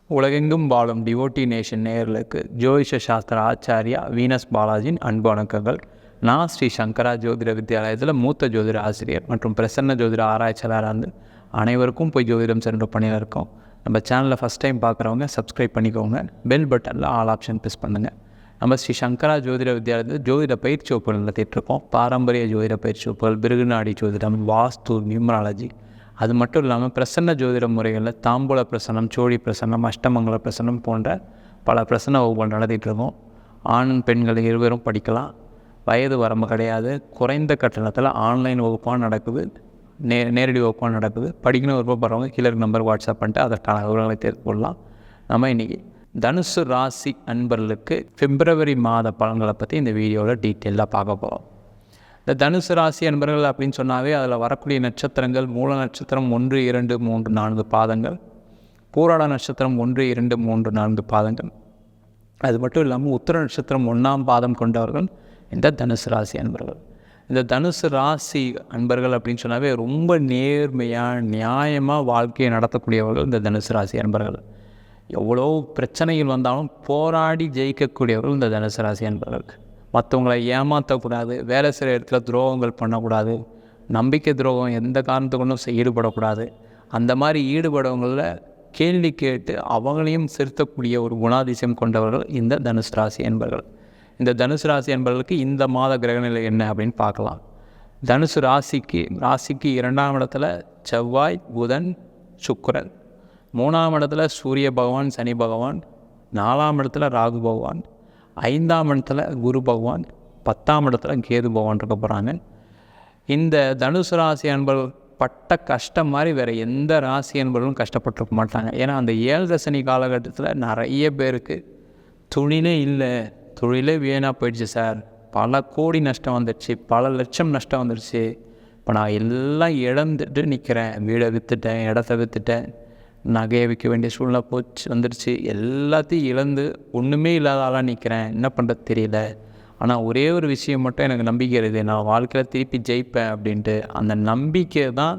உலகெங்கும் வாழும் devotee nation நேயர்களுக்கு ஜோதிஷ சாஸ்திர ஆச்சாரியா வீனஸ் பாலாஜியின் அன்பு வணக்கங்கள். நான் ஸ்ரீ சங்கரா ஜோதிட வித்யாலயத்தில் மூத்த ஜோதிட ஆசிரியர் மற்றும் பிரசன்ன ஜோதிட ஆராய்ச்சியாளராக இருந்து அனைவருக்கும் போய் ஜோதிடம் சென்ற பணியில் இருக்கோம். நம்ம சேனலில் ஃபஸ்ட் டைம் பார்க்குறவங்க சப்ஸ்கிரைப் பண்ணிக்கோங்க. பெல் பட்டனில் ஆல் ஆப்ஷன் ப்ரெஸ் பண்ணுங்கள். நம்ம ஸ்ரீ சங்கரா ஜோதிட வித்யாலயத்தில் ஜோதிட பயிற்சி வகுப்புகள் நடத்திட்டுருக்கோம். பாரம்பரிய ஜோதிட பயிற்சி வகுப்புகள், பிருகுநாடி ஜோதிடம், வாஸ்து, நியூமராலஜி, அது மட்டும் இல்லாமல் பிரசன்ன ஜோதிட முறைகளில் தாம்பூல பிரசனம், சோழி பிரசனம், அஷ்டமங்கல பிரசனம் போன்ற பல பிரசன்ன வகுப்புகள் நடத்திட்டுருக்கோம். ஆண் பெண்கள் இருவரும் படிக்கலாம். வயது வரம்பு கிடையாது. குறைந்த கட்டணத்தில் ஆன்லைன் வகுப்பாக நடக்குது, நேரடி வகுப்பாக நடக்குது. படிக்கணும் விருப்பப்படுறவங்க கீழே நம்பர் வாட்ஸ்அப் பண்ணிட்டு அதற்கான விவரங்களை தெரிந்து கொள்ளலாம். நம்ம இன்றைக்கி தனுசு ராசி அன்பர்களுக்கு பிப்ரவரி மாத பலன்களை பற்றி இந்த வீடியோவில் டீட்டெயிலாக பார்க்க போகிறோம். இந்த தனுசு ராசி அன்பர்கள் அப்படின்னு சொன்னாவே அதில் வரக்கூடிய நட்சத்திரங்கள்: மூல நட்சத்திரம் 1, 2, 3, 4 பாதங்கள், பூராட நட்சத்திரம் 1, 2, 3, 4 பாதங்கள். அது மட்டும் இல்லாமல் உத்திர நட்சத்திரம் 1ஆம் பாதம் கொண்டவர்கள் இந்த தனுசு ராசி அன்பர்கள். இந்த தனுசு ராசி அன்பர்கள் அப்படின்னு சொன்னாவே ரொம்ப நேர்மையாக, நியாயமாக வாழ்க்கையை நடத்தக்கூடியவர்கள் இந்த தனுசு ராசி அன்பர்கள். எவ்வளோ பிரச்சனைகள் வந்தாலும் போராடி ஜெயிக்கக்கூடியவர்கள் இந்த தனுசு ராசி அன்பர்கள். மற்றவங்களை ஏமாற்றக்கூடாது, வேலை செய்கிற இடத்துல துரோகங்கள் பண்ணக்கூடாது, நம்பிக்கை துரோகம் எந்த காரணத்துக்கு ஈடுபடக்கூடாது. அந்த மாதிரி ஈடுபடவங்களில் கேள்வி கேட்டு அவங்களையும் செலுத்தக்கூடிய ஒரு குணாதிசயம் கொண்டவர்கள் இந்த தனுசு ராசி என்பர்கள். இந்த தனுசு ராசி என்பவர்களுக்கு இந்த மாத கிரகநிலை என்ன அப்படின்னு பார்க்கலாம். தனுசு ராசிக்கு 2ஆம் இடத்துல செவ்வாய், புதன், சுக்கிரன். 3ஆம் இடத்துல சூரிய பகவான், சனி பகவான். 4ஆம் இடத்துல ராகு பகவான். 5ஆம் இடத்துல குரு பகவான். 10ஆம் இடத்துல கேது பகவான் இருக்க போகிறாங்க. இந்த தனுசு ராசி அன்பர்கள் பட்ட கஷ்டம் மாதிரி வேறு எந்த ராசி அன்பர்களும் கஷ்டப்பட்டுருக்க மாட்டாங்க. ஏன்னா அந்த 7 சனி காலகட்டத்தில் நிறைய பேருக்கு தொழிலே இல்லை, தொழிலே வீணாக போயிடுச்சு சார், பல கோடி நஷ்டம் வந்துடுச்சு, பல லட்சம் நஷ்டம் வந்துடுச்சு, இப்போ நான் எல்லாம் இழந்துட்டு நிற்கிறேன், வீடை விற்றுட்டேன், இடத்த விற்றுட்டேன், நகையை விற்க வேண்டிய சூழ்நிலை வந்துடுச்சு, எல்லாத்தையும் இழந்து ஒன்றுமே இல்லாத ஆளாக நிற்கிறேன், என்ன பண்ணுறது தெரியல, ஆனால் ஒரே ஒரு விஷயம் மட்டும் எனக்கு நம்பிக்கை இருக்குது, நான் வாழ்க்கையில் திருப்பி ஜெயிப்பேன் அப்படின்ட்டு. அந்த நம்பிக்கை தான்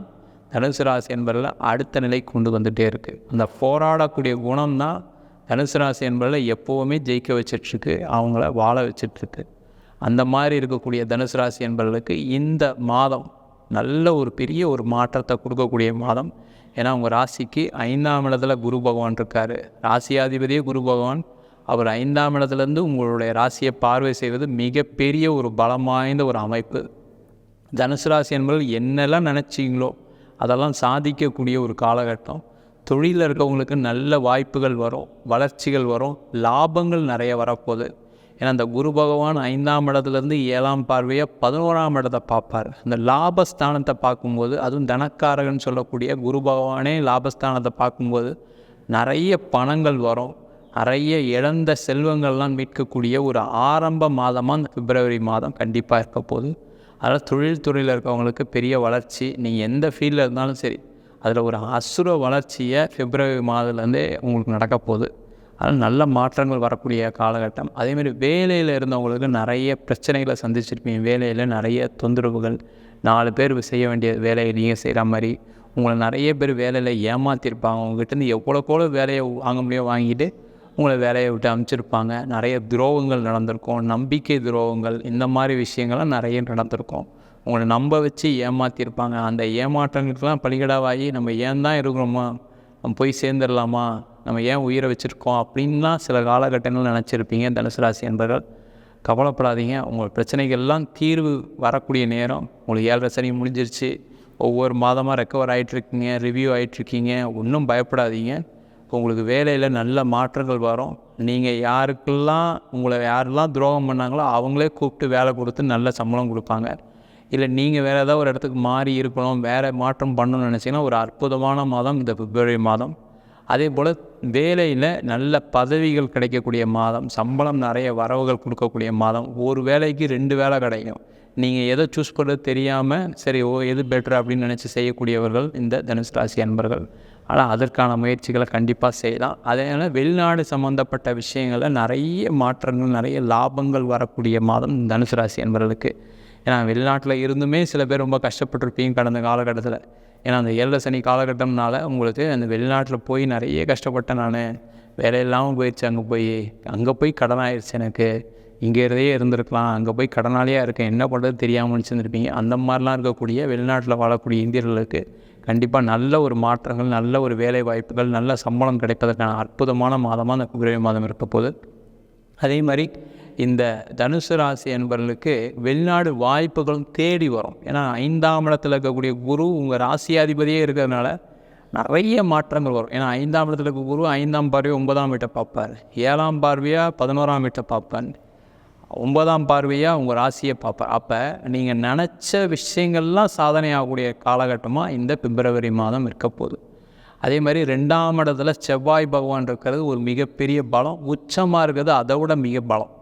தனுசு ராசி என்பதில் அடுத்த நிலை கொண்டு வந்துகிட்டே இருக்குது. அந்த போராடக்கூடிய குணம் தான் தனுசு ராசி என்பதில் எப்போவுமே ஜெயிக்க வச்சிட்ருக்கு, அவங்கள வாழ வச்சிட்ருக்கு. அந்த மாதிரி இருக்கக்கூடிய தனுசு ராசி என்பவர்களுக்கு இந்த மாதம் நல்ல ஒரு பெரிய ஒரு மாற்றத்தை கொடுக்கக்கூடிய மாதம். ஏன்னா உங்கள் ராசிக்கு 5ஆம் இடத்துல குரு பகவான் இருக்கார். ராசியாதிபதியே குரு பகவான். அவர் 5ஆம் இடத்துலேருந்து உங்களுடைய ராசியை பார்வை செய்வது மிகப்பெரிய ஒரு பலம் வாய்ந்த ஒரு அமைப்பு. தனுசு ராசி என்பவர்கள் என்னெல்லாம் நினச்சிங்களோ அதெல்லாம் சாதிக்கக்கூடிய ஒரு காலகட்டம். தொழிலில் இருக்கவங்களுக்கு நல்ல வாய்ப்புகள் வரும், வளர்ச்சிகள் வரும், லாபங்கள் நிறைய வரப்போகுது. ஏன்னா அந்த குரு பகவான் 5ஆம் இடத்துலேருந்து 7ஆம் பார்வையாக 11ஆம் இடத்தை பார்ப்பார். அந்த லாபஸ்தானத்தை பார்க்கும்போது, அதுவும் தனக்காரகன் சொல்லக்கூடிய குரு பகவானே லாபஸ்தானத்தை பார்க்கும்போது நிறைய பணங்கள் வரும், நிறைய இழந்த செல்வங்கள்லாம் மீட்கக்கூடிய ஒரு ஆரம்ப மாதமாக அந்த பிப்ரவரி மாதம் கண்டிப்பாக இருக்க போகுது. அதனால் தொழில்துறையில் இருக்கவங்களுக்கு பெரிய வளர்ச்சி. நீங்கள் எந்த ஃபீல்டில் இருந்தாலும் சரி, அதில் ஒரு அசுர வளர்ச்சியை பிப்ரவரி மாதத்துலேருந்தே உங்களுக்கு நடக்க போகுது. அதனால் நல்ல மாற்றங்கள் வரக்கூடிய காலகட்டம். அதேமாதிரி வேலையில் இருந்தவங்களுக்கு நிறைய பிரச்சனைகளை சந்திச்சிருப்பீங்க. வேலையில் நிறைய தொந்தரவுகள், 4 பேர் செய்ய வேண்டிய வேலையை நீங்கள் செய்கிற மாதிரி உங்களை நிறைய பேர் வேலையில் ஏமாற்றிருப்பாங்க. உங்கள்கிட்டருந்து எவ்வளோக்கோளோ வேலையை வாங்க முடியும் வாங்கிட்டு உங்களை வேலையை விட்டு அனுப்பிச்சிருப்பாங்க. நிறைய துரோகங்கள் நடந்திருக்கும், நம்பிக்கை துரோகங்கள், இந்த மாதிரி விஷயங்கள்லாம் நிறைய நடந்திருக்கும். உங்களை நம்ப வச்சு ஏமாற்றிருப்பாங்க. அந்த ஏமாற்றங்களுக்கெல்லாம் பலிகடாவாகி நம்ம ஏன் தான் இருக்கிறோமா, நம்ம போய் சேர்ந்துடலாமா, நம்ம ஏன் உயிரை வச்சுருக்கோம் அப்படின்லாம் சில காலகட்டங்கள் நினச்சிருப்பீங்க. தனுசு ராசி என்பவர்கள் கவலைப்படாதீங்க. உங்கள் பிரச்சனைகள்லாம் தீர்வு வரக்கூடிய நேரம். உங்களுக்கு 7 சனி முடிஞ்சிருச்சு, ஒவ்வொரு மாதமாக ரெக்கவர் ஆகிட்ருக்கீங்க, ரிவ்யூ ஆகிட்ருக்கீங்க. ஒன்றும் பயப்படாதீங்க. உங்களுக்கு வேலையில் நல்ல மாற்றங்கள் வரும். நீங்கள் யாரெல்லாம் துரோகம் பண்ணாங்களோ அவங்களே கூப்பிட்டு வேலை கொடுத்து நல்ல சம்பளம் கொடுப்பாங்க. இல்லை நீங்கள் வேறு ஏதாவது ஒரு இடத்துக்கு மாறி இருக்கணும், வேறு மாற்றம் பண்ணணும்னு நினச்சிங்கன்னா ஒரு அற்புதமான மாதம் இந்த பிப்ரவரி மாதம். அதே போல் வேலையில் நல்ல பதவிகள் கிடைக்கக்கூடிய மாதம், சம்பளம் நிறைய வரவுகள் கொடுக்கக்கூடிய மாதம். ஒரு வேலைக்கு 2 வேலை கிடைக்கும். நீங்கள் எதை சூஸ் பண்ணுறது தெரியாமல் சரி எது பெட்டர் அப்படின்னு நினச்சி செய்யக்கூடியவர்கள் இந்த தனுசு ராசி அன்பர்கள். ஆனால் அதற்கான முயற்சிகளை கண்டிப்பாக செய்யலாம். அதனால் வெளிநாடு சம்மந்தப்பட்ட விஷயங்களில் நிறைய மாற்றங்கள், நிறைய லாபங்கள் வரக்கூடிய மாதம் தனுசு ராசி அன்பர்களுக்கு. ஏன்னா வெளிநாட்டில் இருந்துமே சில பேர் ரொம்ப கஷ்டப்பட்டுருப்பீங்க கடந்த காலகட்டத்தில். ஏன்னா அந்த 7 சனி காலகட்டம்னால உங்களுக்கு அந்த வெளிநாட்டில் போய் நிறைய கஷ்டப்பட்டேன் நான், வேலை இல்லாமல் போயிடுச்சு, அங்கே போய் கடன் ஆயிடுச்சு, எனக்கு இங்கே இருந்திருக்கலாம், அங்கே போய் கடனாளியாக இருக்கேன், என்ன பண்ணுறது தெரியாமல் வச்சுருந்துருப்பீங்க. அந்த மாதிரிலாம் இருக்கக்கூடிய வெளிநாட்டில் வாழக்கூடிய இந்தியர்களுக்கு கண்டிப்பாக நல்ல ஒரு மாற்றங்கள், நல்ல ஒரு வேலை வாய்ப்புகள், நல்ல சம்பளம் கிடைப்பதற்கான அற்புதமான மாதமாக அந்த பிப்ரவரி மாதம் இருக்க போகுது. அதே மாதிரி இந்த தனுசு ராசி என்பவர்களுக்கு வெளிநாடு வாய்ப்புகளும் தேடி வரும். ஏன்னா 5ஆம் இடத்துல இருக்கக்கூடிய குரு உங்கள் ராசியாதிபதியே இருக்கிறதுனால நிறைய மாற்றங்கள் வரும். ஏன்னா 5ஆம் இடத்துல இருக்க குரு 5ஆம் பார்வையாக 9ஆம் வீட்டை பார்ப்பார், 7ஆம் பார்வையாக 11ஆம் வீட்டை பார்ப்பார், 9ஆம் பார்வையாக உங்கள் ராசியை பார்ப்பார். அப்போ நீங்கள் நினச்ச விஷயங்கள்லாம் சாதனையாகக்கூடிய காலகட்டமாக இந்த பிப்ரவரி மாதம் இருக்க போகுது. அதே மாதிரி 2ஆம் இடத்துல செவ்வாய் பகவான் இருக்கிறது ஒரு மிகப்பெரிய பலம், உச்சமாக இருக்கிறது அதை விட மிக பலம்.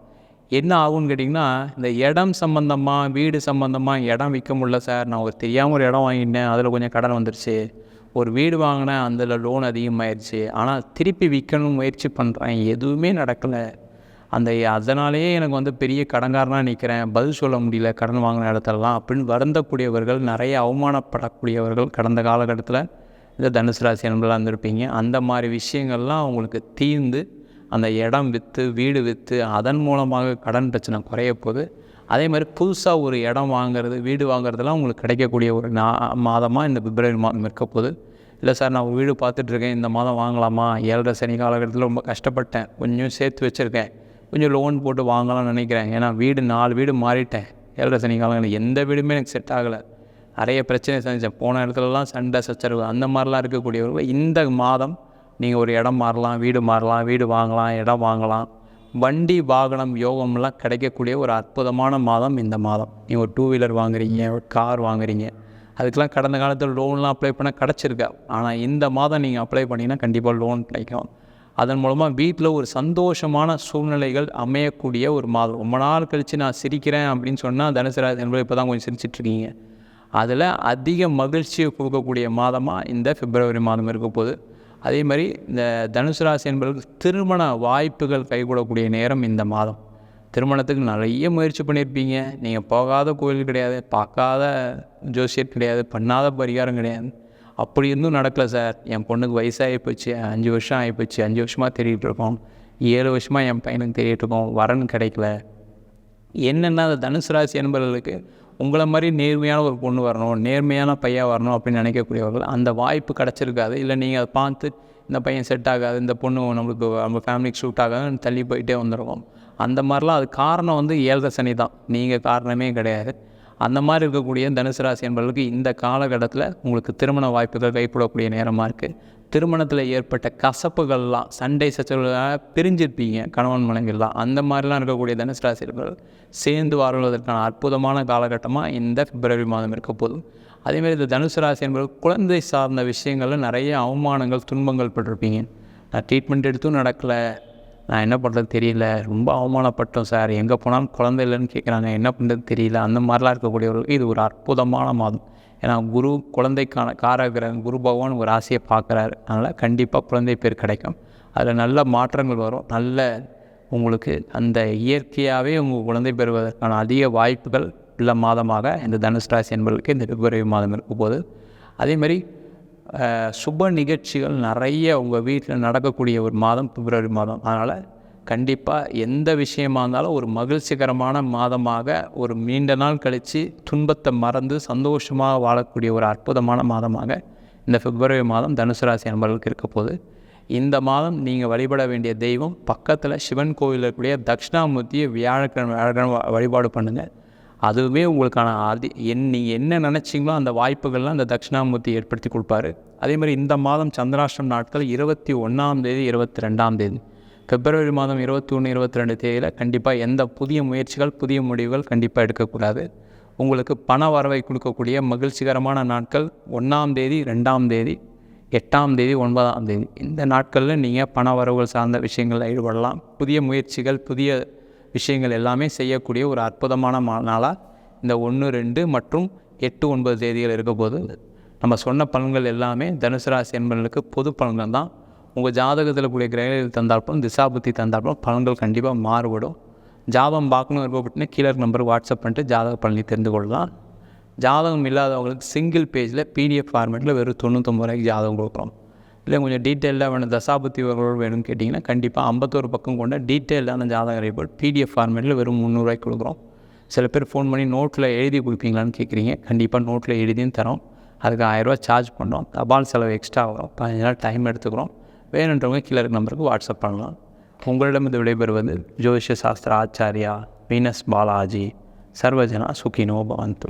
என்ன ஆகும்னு கேட்டிங்கன்னா, இந்த இடம் சம்மந்தமாக, வீடு சம்மந்தமாக, இடம் விற்க முடியல சார், நான் தெரியாமல் ஒரு இடம் வாங்கிட்டேன், அதில் கொஞ்சம் கடன் வந்துருச்சு, ஒரு வீடு வாங்கினேன், அதில் லோன் அதிகமாகிடுச்சு, ஆனால் திருப்பி விற்கணும்னு முயற்சி பண்ணுறேன், எதுவுமே நடக்கலை, அதனாலேயே எனக்கு பெரிய கடன்காரனாக நிற்கிறேன், பதில் சொல்ல முடியல கடன் வாங்கின இடத்துலலாம் அப்படின்னு வருந்தக்கூடியவர்கள், நிறைய அவமானப்படக்கூடியவர்கள் கடந்த காலகட்டத்தில் இந்த தனுசு ராசி நண்பர்களாக இருந்திருப்பீங்க. அந்த மாதிரி விஷயங்கள்லாம் உங்களுக்கு தீர்ந்து அந்த இடம் விற்று, வீடு விற்று, அதன் மூலமாக கடன் பிரச்சனை குறைய போகுது. அதே மாதிரி புதுசாக ஒரு இடம் வாங்குறது, வீடு வாங்குறதுலாம் உங்களுக்கு கிடைக்கக்கூடிய ஒரு மாதமாக இந்த பிப்ரவரி மாதம் இருக்க போகுது. இல்லை சார், நான் ஒரு வீடு பார்த்துட்ருக்கேன், இந்த மாதம் வாங்கலாமா, 7.5 சனி காலகட்டத்தில் ரொம்ப கஷ்டப்பட்டேன், கொஞ்சம் சேர்த்து வச்சுருக்கேன், கொஞ்சம் லோன் போட்டு வாங்கலாம்னு நினைக்கிறேன், ஏன்னா 4 வீடு மாறிட்டேன், 7.5 சனி காலங்களில் எந்த வீடுமே எனக்கு செட் ஆகலை, நிறைய பிரச்சனை சந்தித்தேன், போன இடத்துலலாம் சண்டை சச்சரவு, அந்த மாதிரிலாம் இருக்கக்கூடியவர்கள் இந்த மாதம் நீங்கள் ஒரு இடம் மாறலாம், வீடு வாங்கலாம், இடம் வாங்கலாம், வண்டி வாகனம் யோகம்லாம் கிடைக்கக்கூடிய ஒரு அற்புதமான மாதம் இந்த மாதம். நீங்கள் ஒரு 2 வீலர் வாங்குறீங்க, ஒரு கார் வாங்குறீங்க, அதுக்கெலாம் கடந்த காலத்தில் லோன்லாம் அப்ளை பண்ணால் கிடச்சிருக்கா, ஆனால் இந்த மாதம் நீங்கள் அப்ளை பண்ணிங்கன்னா கண்டிப்பாக லோன் கிடைக்கும். அதன் மூலமாக வீட்டில் ஒரு சந்தோஷமான சூழ்நிலைகள் அமையக்கூடிய ஒரு மாதம். ரொம்ப நாள் கழித்து நான் சிரிக்கிறேன் அப்படின்னு சொன்னால் தனுசு ராசி என்பது இப்போ தான் கொஞ்சம் சிரிச்சிட்ருக்கீங்க. அதில் அதிக மகிழ்ச்சியை கொடுக்கக்கூடிய மாதமாக இந்த பிப்ரவரி மாதம் இருக்க போகுது. அதே மாதிரி இந்த தனுசு ராசி என்பவர்களுக்கு திருமண வாய்ப்புகள் கைகூடக்கூடிய நேரம் இந்த மாதம். திருமணத்துக்கு நிறைய முயற்சி பண்ணியிருப்பீங்க, நீங்கள் போகாத கோயில் கிடையாது, பார்க்காத ஜோசியர் கிடையாது, பண்ணாத பரிகாரம் கிடையாது, அப்படி இருந்தும் நடக்கலை சார், என் பொண்ணுக்கு வயசாகி போச்சு, 5 வருஷம் ஆகிப்போச்சு, 5 வருஷமாக தேடிட்டுருக்கோம், 7 வருஷமாக என் பையனுக்கு தேடிட்டுருக்கோம், வரன் கிடைக்கல. என்னென்னா அந்த தனுசு ராசி என்பவர்களுக்கு உங்களை மாதிரி நேர்மையான ஒரு பொண்ணு வரணும், நேர்மையான பையன் வரணும் அப்படின்னு நினைக்கக்கூடியவர்கள் அந்த வாய்ப்பு கிடச்சிருக்காது. இல்லை நீங்கள் அதை பார்த்து இந்த பையன் செட் ஆகாது, இந்த பொண்ணு நம்ம ஃபேமிலிக்கு சூட் ஆகாதுன்னு தள்ளி போயிட்டே வந்துடுவோம். அந்த மாதிரிலாம் அது காரணம் 7.5 சனி தான், நீங்கள் காரணமே கிடையாது. அந்த மாதிரி இருக்கக்கூடிய தனுசு ராசி என்பவர்களுக்கு இந்த காலகட்டத்தில் உங்களுக்கு திருமண வாய்ப்புகள் கைப்படக்கூடிய நேரமாக இருக்குது. திருமணத்தில் ஏற்பட்ட கசப்புகள்லாம், சண்டை சச்சரவுகளாக பிரிஞ்சிருப்பீங்க கணவன் மனைவிலாம், அந்த மாதிரிலாம் இருக்கக்கூடிய தனுசு ராசி என்பவர்கள் சேர்ந்து வாழ்வதற்கான அற்புதமான காலகட்டமாக இந்த பிப்ரவரி மாதம் இருக்க போதும். அதேமாதிரி இந்த தனுசு ராசி என்பது குழந்தை சார்ந்த விஷயங்களில் நிறைய அவமானங்கள், துன்பங்கள் பட்டிருப்பீங்க. நான் ட்ரீட்மெண்ட் எடுத்தும் நடக்கலை, நான் என்ன பண்ணுறது தெரியல, ரொம்ப அவமானப்பட்டோம் சார், எங்கே போனாலும் குழந்தை இல்லைன்னு கேட்குறாங்க, என்ன பண்ணுறது தெரியல, அந்த மாதிரிலாம் இருக்கக்கூடியவர்களுக்கு இது ஒரு அற்புதமான மாதம். ஏன்னா குரு குழந்தைக்கான காரகிரகம், குரு பகவான் ஒரு ராசியை பார்க்குறாரு, அதனால் கண்டிப்பாக குழந்தை பேர் கிடைக்கும், அதில் நல்ல மாற்றங்கள் வரும், நல்ல உங்களுக்கு அந்த இயற்கையாகவே உங்கள் குழந்தை பெறுவதற்கான அதிக வாய்ப்புகள் உள்ள மாதமாக இந்த தனுசு ராசி என்பவர்களுக்கு இந்த பிப்ரவரி மாதம் இருக்கும் போது. அதேமாதிரி சுப நிகழ்ச்சிகள் நிறைய உங்கள் வீட்டில் நடக்கக்கூடிய ஒரு மாதம் பிப்ரவரி மாதம். அதனால் கண்டிப்பாக எந்த விஷயமா இருந்தாலும் ஒரு மகிழ்ச்சிகரமான மாதமாக, ஒரு நீண்ட நாள் கழித்து துன்பத்தை மறந்து சந்தோஷமாக வாழக்கூடிய ஒரு அற்புதமான மாதமாக இந்த பிப்ரவரி மாதம் தனுசு ராசி நண்பர்களுக்கு இருக்க போது. இந்த மாதம் நீங்கள் வழிபட வேண்டிய தெய்வம், பக்கத்தில் சிவன் கோவில் இருக்கக்கூடிய தட்சிணாமூர்த்தியை வியாழக்கிழமை வழிபாடு பண்ணுங்கள். அதுவே உங்களுக்கான நீங்கள் என்ன நினச்சிங்களோ அந்த வாய்ப்புகள்லாம் அந்த தட்சிணாமூர்த்தி ஏற்படுத்தி கொடுப்பாரு. அதே மாதிரி இந்த மாதம் சந்திராஷ்டம் நாட்கள் 21ஆம் தேதி, 22ஆம் தேதி, பிப்ரவரி மாதம் 21, 22 தேதியில் கண்டிப்பாக எந்த புதிய முயற்சிகள், புதிய முடிவுகள் கண்டிப்பாக எடுக்கக்கூடாது. உங்களுக்கு பண வரவை கொடுக்கக்கூடிய மகிழ்ச்சிகரமான நாட்கள் 1ஆம் தேதி, 2ஆம் தேதி, 8ஆம் தேதி, 9ஆம் தேதி. இந்த நாட்களில் நீங்கள் பண வரவுகள் சார்ந்த விஷயங்களில் ஈடுபடலாம். புதிய முயற்சிகள், புதிய விஷயங்கள் எல்லாமே செய்யக்கூடிய ஒரு அற்புதமான நாளாக இந்த 1, 2 மற்றும் 8, 9 தேதிகள் இருக்க போது. நம்ம சொன்ன பலன்கள் எல்லாமே தனுசு ராசி என்பவர்களுக்கு பொது பலன்கள் தான். உங்கள் ஜாதகத்தில் கூடிய கிரகங்கள் தந்தாலும், திசாபுத்தி தந்தாலும் பலன்கள் கண்டிப்பாக மாறுபடும். ஜாதகம் பார்க்கணும் விருப்பப்பட்டுன்னு கீழே நம்பருக்கு வாட்ஸ்அப் பண்ணிட்டு ஜாதக பலனை தெரிந்து கொள்ளலாம். ஜாதகம் இல்லாதவங்களுக்கு சிங்கிள் பேஜில் PDF ஃபார்மேட்டில் வெறும் 99 ரூபாய்க்கு ஜாதகம் கொடுக்குறோம். இல்லை கொஞ்சம் டீட்டெயில்டாக வேணும் தசாபுத்தி விவரங்களோடு வேணும்னு கேட்டிங்கன்னா கண்டிப்பாக 51 பக்கம் கொண்ட டீட்டெயில்டான ஜாதக ரிப்போர்ட் PDF ஃபார்மேட்டில் வெறும் 300 கொடுக்குறோம். சில பேர் ஃபோன் பண்ணி நோட்டில் எழுதி கொடுப்பீங்களான்னு கேட்குறீங்க. கண்டிப்பாக நோட்டில் எழுதியும் தரோம். அதுக்கு 1000 சார்ஜ் பண்ணுறோம். தபால் செலவு எக்ஸ்ட்ரா வரும். 15 நாள் டைம் எடுத்துக்கிறோம். வேணுன்றவங்க கீழே இருக்க நம்பருக்கு வாட்ஸ்அப் பண்ணலாம். உங்களிடம் இது விடைபெறுவது ஜோதிஷ சாஸ்திர ஆச்சாரியா வீனஸ் பாலாஜி. சர்வஜனா சுகினோ பவந்து.